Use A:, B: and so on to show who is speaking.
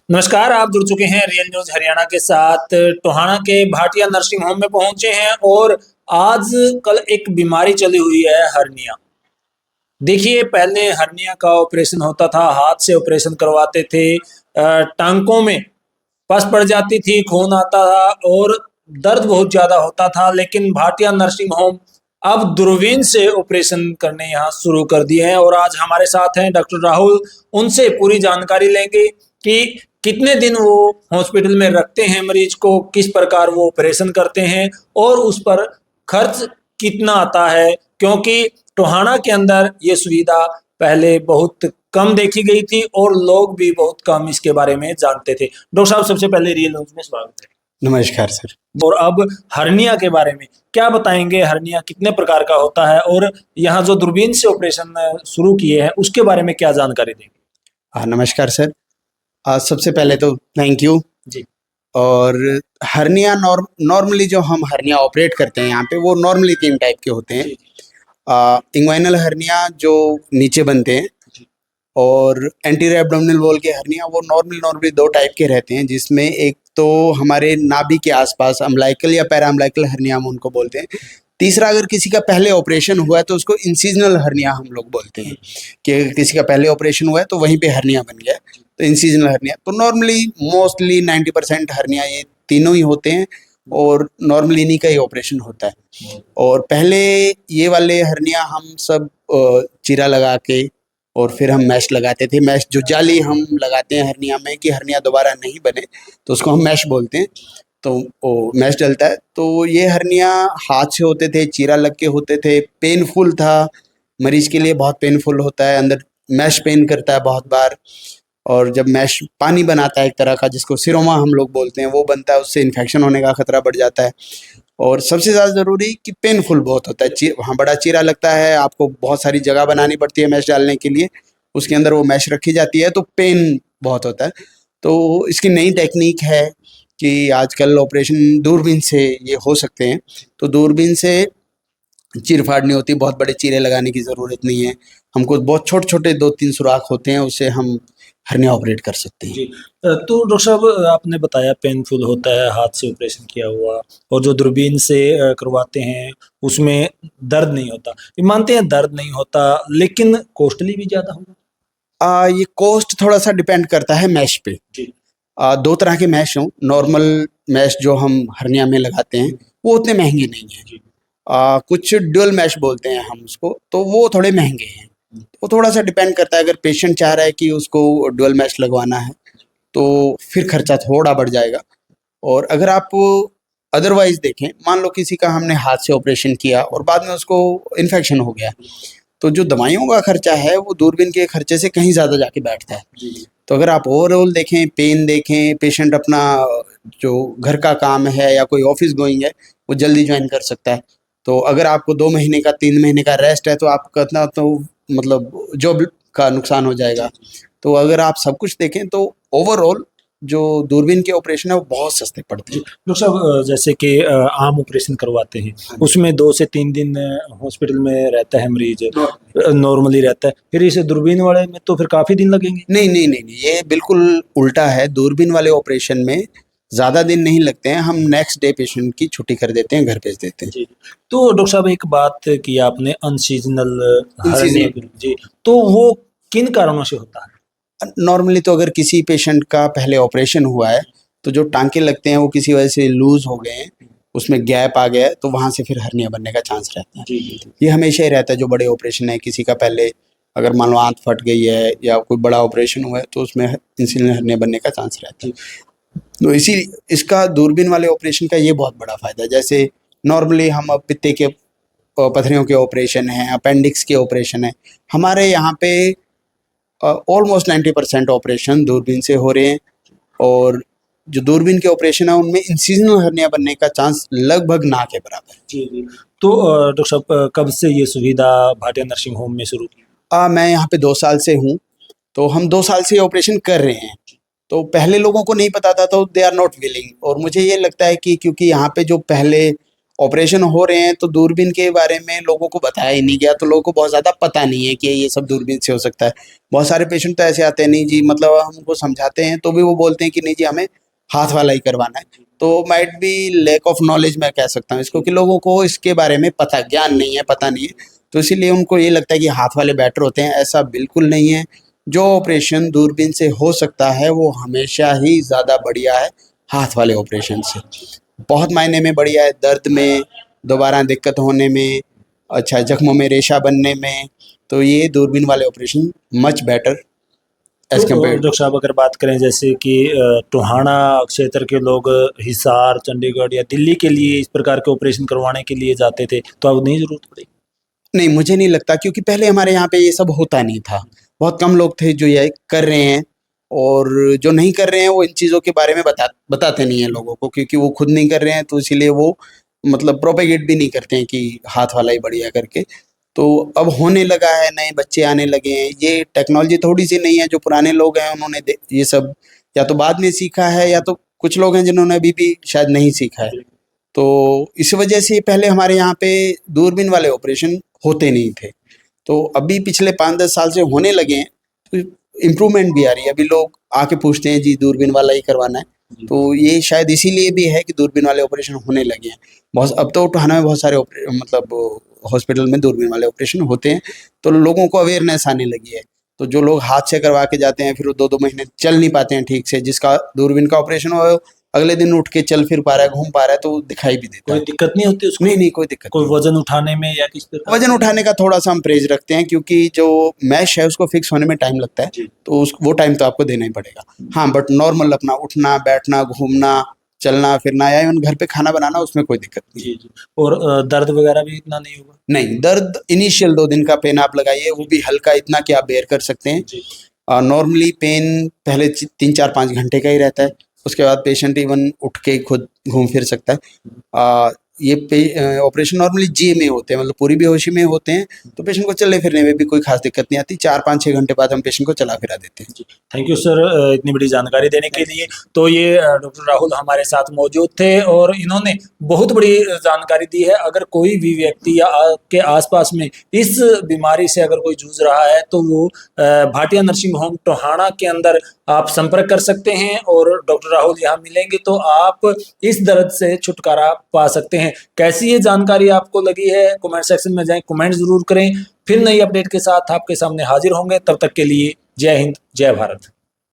A: नमस्कार, आप जुड़ चुके हैं रियल न्यूज हरियाणा के साथ। टोहाना के भाटिया नर्सिंग होम में पहुंचे हैं और आज कल एक बीमारी चली हुई है, हर्निया। देखिए, पहले हर्निया का ऑपरेशन होता था, हाथ से ऑपरेशन करवाते थे। टांकों में पस पड़ जाती थी, खून आता था और दर्द बहुत ज्यादा होता था। लेकिन भाटिया नर्सिंग होम अब दूरबीन से ऑपरेशन करने यहाँ शुरू कर दिए हैं और आज हमारे साथ हैं डॉक्टर राहुल। उनसे पूरी जानकारी लेंगे कि कितने दिन वो हॉस्पिटल में रखते हैं मरीज को, किस प्रकार वो ऑपरेशन करते हैं और उस पर खर्च कितना आता है, क्योंकि टोहाना के अंदर ये सुविधा पहले बहुत कम देखी गई थी और लोग भी बहुत कम इसके बारे में जानते थे। डॉक्टर साहब, सबसे पहले रियल न्यूज में स्वागत है।
B: नमस्कार सर।
A: और अब हर्निया के बारे में क्या बताएंगे? हर्निया कितने प्रकार का होता है और यहाँ जो दूरबीन से ऑपरेशन शुरू किए हैं उसके बारे में क्या जानकारी देंगे?
B: नमस्कार सर। सबसे पहले तो थैंक यू
A: जी।
B: और हर्निया नॉर्मली जो हम हर्निया ऑपरेट करते हैं यहाँ पे वो नॉर्मली 3 टाइप के होते हैं। इंग्वाइनल हर्निया जो नीचे बनते हैं और एंटीरियर एब्डोमिनल वॉल के हर्निया वो नॉर्मली 2 टाइप के रहते हैं, जिसमें एक तो हमारे नाभि के आसपास अम्बिलिकल या पैरा अम्बिलिकल हर्निया हम उनको बोलते हैं। तीसरा, अगर किसी का पहले ऑपरेशन हुआ है तो उसको इंसिजनल हर्निया हम लोग बोलते हैं कि किसी का पहले ऑपरेशन हुआ है तो वहीं पे हर्निया बन गया है, तो इंसिजनल हर्निया। तो नॉर्मली मोस्टली 90% हर्निया ये तीनों ही होते हैं और नॉर्मली इन्हीं का ही ऑपरेशन होता है। और पहले ये वाले हर्निया हम सब चीरा लगा के और फिर हम मैश लगाते थे। मैश जो जाली हम लगाते हैं हर्निया में कि हर्निया दोबारा नहीं बने, तो उसको हम मैश बोलते हैं। तो वो मैश डलता है। तो ये हर्निया हाथ से होते थे, चीरा लग के होते थे, पेनफुल था, मरीज के लिए बहुत पेनफुल होता है, अंदर मैश पेन करता है बहुत बार। और जब मैश पानी बनाता है एक तरह का, जिसको सिरोमा हम लोग बोलते हैं, वो बनता है, उससे इन्फेक्शन होने का खतरा बढ़ जाता है। और सबसे ज़्यादा ज़रूरी कि पेनफुल बहुत होता है। वहाँ बड़ा चीरा लगता है, आपको बहुत सारी जगह बनानी पड़ती है मैश डालने के लिए, उसके अंदर वो मैश रखी जाती है, तो पेन बहुत होता है। तो इसकी नई टेक्निक है कि आजकल ऑपरेशन दूरबीन से ये हो सकते हैं। तो दूरबीन से चीर-फाड़ नहीं होती, बहुत बड़े चीरे लगाने की ज़रूरत नहीं है। हमको बहुत छोटे-छोटे 2-3 सुराख होते हैं, उससे हम हर्निया ऑपरेट कर सकते हैं।
A: जी। तो डॉक्टर साहब, आपने बताया पेनफुल होता है, हाथ से ऑपरेशन किया हुआ, और जो दूरबीन से करवाते हैं उसमें दर्द नहीं होता। ये मानते हैं दर्द नहीं होता, लेकिन कॉस्टली भी ज़्यादा होगा?
B: ये कॉस्ट थोड़ा-सा डिपेंड करता है मैश पे।
A: जी।
B: 2 तरह के मैश हों, नॉर्मल मैश जो हम हर्निया में लगाते हैं, वो उतने महँगे नहीं हैं।
A: जी।
B: कुछ ड्यूल मैश बोलते हैं हम उसको, तो वो थोड़े महँगे हैं। वो थोड़ा-सा डिपेंड करता है, अगर पेशेंट चाह रहा है कि उसको ड्यूल मैश लगवाना है, तो फिर खर्चा थोड़ा बढ़ जाएगा। और अगर आप अदरवाइज़ देखें, मान लो किसी का हमने हाथ से ऑपरेशन किया और बाद में उसको इन्फेक्शन हो गया, तो जो दवाइयों का खर्चा है वो दूरबीन के खर्चे से कहीं ज़्यादा जाके बैठता है।
A: जी।
B: तो अगर आप ओवरऑल देखें, पेन देखें, पेशेंट अपना जो घर का काम है या कोई ऑफिस गोइंग है, वो जल्दी ज्वाइन कर सकता है। तो अगर आपको 2 महीने का 3 महीने का रेस्ट है, तो आपका इतना तो मतलब जॉब का नुकसान हो जाएगा। तो अगर आप सब कुछ देखें तो ओवरऑल जो दूरबीन के ऑपरेशन है वो बहुत सस्ते पड़ते
A: जी।
B: हैं।
A: डॉक्टर साहब, जैसे कि आम ऑपरेशन करवाते हैं, उसमें 2 से 3 दिन हॉस्पिटल में रहता है मरीज, नॉर्मली रहता है। फिर इस दूरबीन वाले में तो फिर काफ़ी दिन लगेंगे?
B: नहीं, ये बिल्कुल उल्टा है। दूरबीन वाले ऑपरेशन में ज़्यादा दिन नहीं लगते हैं, हम नेक्स्ट डे पेशेंट की छुट्टी कर देते हैं, घर भेज देते हैं।
A: जी। तो डॉक्टर साहब, एक बात की आपने अनसीज़नल हर्निया की। जी। तो वो किन कारणों से होता है?
B: नॉर्मली तो अगर किसी पेशेंट का पहले ऑपरेशन हुआ है, तो जो टाँके लगते हैं वो किसी वजह से लूज़ हो गए हैं, उसमें गैप आ गया है, तो वहाँ से फिर हर्निया बनने का चांस रहता है।
A: जी, जी, जी।
B: ये हमेशा ही रहता है, जो बड़े ऑपरेशन है, किसी का पहले अगर मान लो आँत फट गई है या कोई बड़ा ऑपरेशन हुआ है, तो उसमें इंसिडेंट हर्निया बनने का चांस रहता है। तो इसी इसका दूरबीन वाले ऑपरेशन का ये बहुत बड़ा फ़ायदा है। जैसे नॉर्मली हम अब पित्ते के पथरियों के ऑपरेशन हैं, अपेंडिक्स के ऑपरेशन हैं, हमारे यहाँ पे ऑलमोस्ट 90% ऑपरेशन दूरबीन से हो रहे हैं। और जो दूरबीन के ऑपरेशन है उनमें इंसिजनल हर्निया बनने का चांस लगभग ना के बराबर है।
A: जी, जी। तो डॉक्टर साहब, कब से ये सुविधा भाटिया नर्सिंग होम में शुरू की?
B: मैं यहाँ पे 2 साल से हूँ, तो हम 2 साल से ये ऑपरेशन कर रहे हैं। तो पहले लोगों को नहीं पता था, तो दे आर नॉट विलिंग। और मुझे ये लगता है कि क्योंकि यहाँ पे जो पहले ऑपरेशन हो रहे हैं तो दूरबीन के बारे में लोगों को बताया ही नहीं गया, तो लोगों को बहुत ज़्यादा पता नहीं है कि ये सब दूरबीन से हो सकता है। बहुत सारे पेशेंट तो ऐसे आते हैं, नहीं जी मतलब हम उनको समझाते हैं तो भी वो बोलते हैं कि नहीं जी हमें हाथ वाला ही करवाना है। तो might be lack of knowledge मैं कह सकता हूँ इसको, कि लोगों को इसके बारे में ज्ञान नहीं है, पता नहीं है, तो इसीलिए उनको ये लगता है कि हाथ वाले बेटर होते हैं। ऐसा बिल्कुल नहीं है। जो ऑपरेशन दूरबीन से हो सकता है वो हमेशा ही ज़्यादा बढ़िया है हाथ वाले ऑपरेशन से, बहुत मायने में बढ़िया है। दर्द में, दोबारा दिक्कत होने में, अच्छा जख्मों में रेशा बनने में, तो ये दूरबीन वाले ऑपरेशन मच बेटर एज
A: तो
B: कम्पेयर।
A: डॉक्टर साहब अगर बात करें जैसे कि टोहाना क्षेत्र के लोग हिसार, चंडीगढ़ या दिल्ली के लिए इस प्रकार के ऑपरेशन करवाने के लिए जाते थे, तो अब नहीं जरूरत पड़ी?
B: नहीं, मुझे नहीं लगता, क्योंकि पहले हमारे यहाँ पे ये सब होता नहीं था। बहुत कम लोग थे जो ये कर रहे हैं, और जो नहीं कर रहे हैं वो इन चीज़ों के बारे में बताते नहीं हैं लोगों को, क्योंकि वो खुद नहीं कर रहे हैं, तो इसीलिए वो मतलब प्रोपेगेट भी नहीं करते हैं कि हाथ वाला ही बढ़िया करके। तो अब होने लगा है, नए बच्चे आने लगे हैं। ये टेक्नोलॉजी थोड़ी-सी नई है, जो पुराने लोग हैं उन्होंने ये सब या तो बाद में सीखा है, या तो कुछ लोग हैं जिन्होंने अभी भी शायद नहीं सीखा है। तो इस वजह से पहले हमारे यहाँ पे दूरबीन वाले ऑपरेशन होते नहीं थे, तो अभी पिछले 5-10 साल से होने लगे हैं, तो इम्प्रूवमेंट भी आ रही है। अभी लोग आके पूछते हैं जी दूरबीन वाला ही करवाना है, तो ये शायद इसीलिए भी है कि दूरबीन वाले ऑपरेशन होने लगे हैं। बहुत अब तो टोहाना में बहुत सारे मतलब हॉस्पिटल में दूरबीन वाले ऑपरेशन होते हैं, तो लोगों को अवेयरनेस आने लगी है। तो जो लोग हाथ से करवा के जाते हैं, फिर वो 2-2 महीने चल नहीं पाते हैं ठीक से, जिसका दूरबीन का ऑपरेशन हो अगले दिन उठ के चल फिर पा रहा है, घूम पा रहा है, तो दिखाई भी देता
A: कोई
B: है।
A: दिक्कत नहीं होती उसको?
B: नहीं, नहीं, कोई दिक्कत
A: कोई
B: नहीं।
A: वजन उठाने में या किस प्रकार?
B: वज़न उठाने का थोड़ा-सा हम परहेज़ रखते हैं, क्योंकि जो मैश है उसको फिक्स होने में टाइम लगता है,
A: जी।
B: तो उस वो टाइम तो आपको देना ही पड़ेगा। हाँ, बट नॉर्मल अपना उठना, बैठना, घूमना, चलना फिरना या इवन घर पे खाना बनाना, उसमें कोई दिक्कत नहीं है।
A: जी, जी। और दर्द वगैरह भी इतना नहीं होगा?
B: नहीं, दर्द इनिशियल 2 दिन का पेन आप लगाइए, वो भी हल्का, इतना कि आप बेयर कर सकते हैं।
A: जी।
B: नॉर्मली पेन पहले 3, 4, 5 घंटे का ही रहता है, उसके बाद पेशेंट इवन उठ के खुद घूम फिर सकता है। ये ऑपरेशन नॉर्मली जी में होते हैं, मतलब पूरी बेहोशी में होते हैं, तो पेशेंट को चलने फिरने में भी कोई खास दिक्कत नहीं आती। 4, 5, 6 घंटे बाद हम पेशेंट को चला फिरा देते हैं।
A: जी, थैंक यू सर इतनी बड़ी जानकारी देने के लिए। तो ये डॉक्टर राहुल हमारे साथ मौजूद थे और इन्होंने बहुत बड़ी जानकारी दी है। अगर कोई भी व्यक्ति या आपके आसपास में इस बीमारी से अगर कोई जूझ रहा है, तो वो भाटिया नर्सिंग होम टोहाना के अंदर आप संपर्क कर सकते हैं और डॉक्टर राहुल यहाँ मिलेंगे, तो आप इस दर्द से छुटकारा पा सकते हैं। कैसी ये जानकारी आपको लगी है, कमेंट सेक्शन में जाएं, कमेंट जरूर करें। फिर नई अपडेट के साथ आपके सामने हाजिर होंगे। तब तक के लिए जय हिंद, जय भारत।